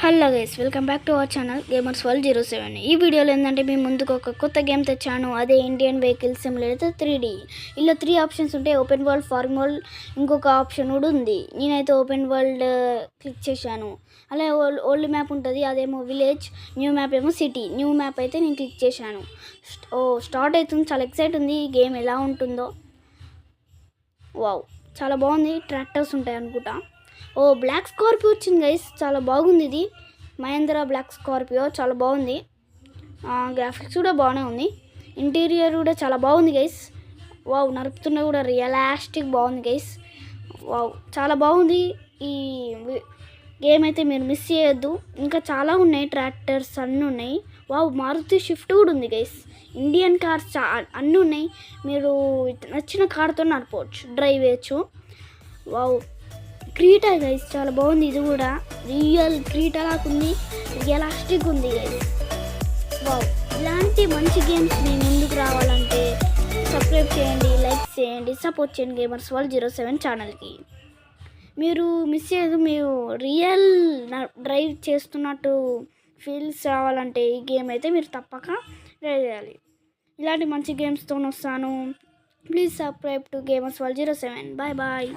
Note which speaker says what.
Speaker 1: Hello guys, welcome back to our channel gamers World 07. ఈ వీడియోలో ఏంటంటే మీ ముందుకు ఒక కొత్త గేమ్ తెచ్చాను. అదే ఇండియన్ వెహికల్ సిమ్యులేటర్ 3D. ఇలా 3 ఆప్షన్స్ ఉంటాయి: ఓపెన్ వరల్డ్, ఫార్మ్ వరల్డ్, ఇంకొక ఆప్షన్ కూడా ఉంది. నేనైతే ఓపెన్ వరల్డ్ క్లిక్ చేశాను. అలాగే ఓల్డ్ మ్యాప్ ఉంటుంది, అదేమో విలేజ్. న్యూ మ్యాప్ ఏమో సిటీ. న్యూ మ్యాప్ అయితే నేను క్లిక్ చేశాను. స్టార్ట్ అవుతుంది. చాలా ఎక్సైట్ ఉంది. ఈ గేమ్ ఎలా ఉంటుందో. వావ్, చాలా బాగుంది. ట్రాక్టర్స్ ఉంటాయి అనుకుంటా. బ్లాక్ స్కార్పియో వచ్చింది గైస్, చాలా బాగుంది. ఇది మహేంద్ర బ్లాక్ స్కార్పియో చాలా బాగుంది. గ్రాఫిక్స్ కూడా బాగానే ఉంది. ఇంటీరియర్ కూడా చాలా బాగుంది గైస్. వావ్, నడుపుతున్న కూడా రియలాస్టిక్ బాగుంది గైస్. వావ్, చాలా బాగుంది. ఈ గేమ్ అయితే మీరు మిస్ చేయొద్దు. ఇంకా చాలా ఉన్నాయి, ట్రాక్టర్స్ అన్నీ ఉన్నాయి. వావ్, మారుతి షిఫ్ట్ కూడా ఉంది గైస్. ఇండియన్ కార్స్ అన్నీ ఉన్నాయి. మీరు నచ్చిన కార్తో నడపవచ్చు, డ్రైవ్ చేయొచ్చు. వావ్, క్రీటా గైస్, చాలా బాగుంది. ఇది కూడా రియల్ క్రీటా లాగా ఉంది, రియలాస్టిక్ ఉంది గైస్. వావ్, ఇలాంటి మంచి గేమ్స్ మీ ముందుకు రావాలంటే సబ్స్క్రైబ్ చేయండి, లైక్ చేయండి, సపోర్ట్ చేయండి గేమర్స్ వరల్డ్ 07 ఛానల్కి. మీరు మిస్ చేయదు. మీరు రియల్ డ్రైవ్ చేస్తున్నట్టు ఫీల్స్ రావాలంటే ఈ గేమ్ అయితే మీరు తప్పక డ్రైవ్ చేయాలి. ఇలాంటి మంచి గేమ్స్తో వస్తాను. Please subscribe to Gamers World 07. Bye bye.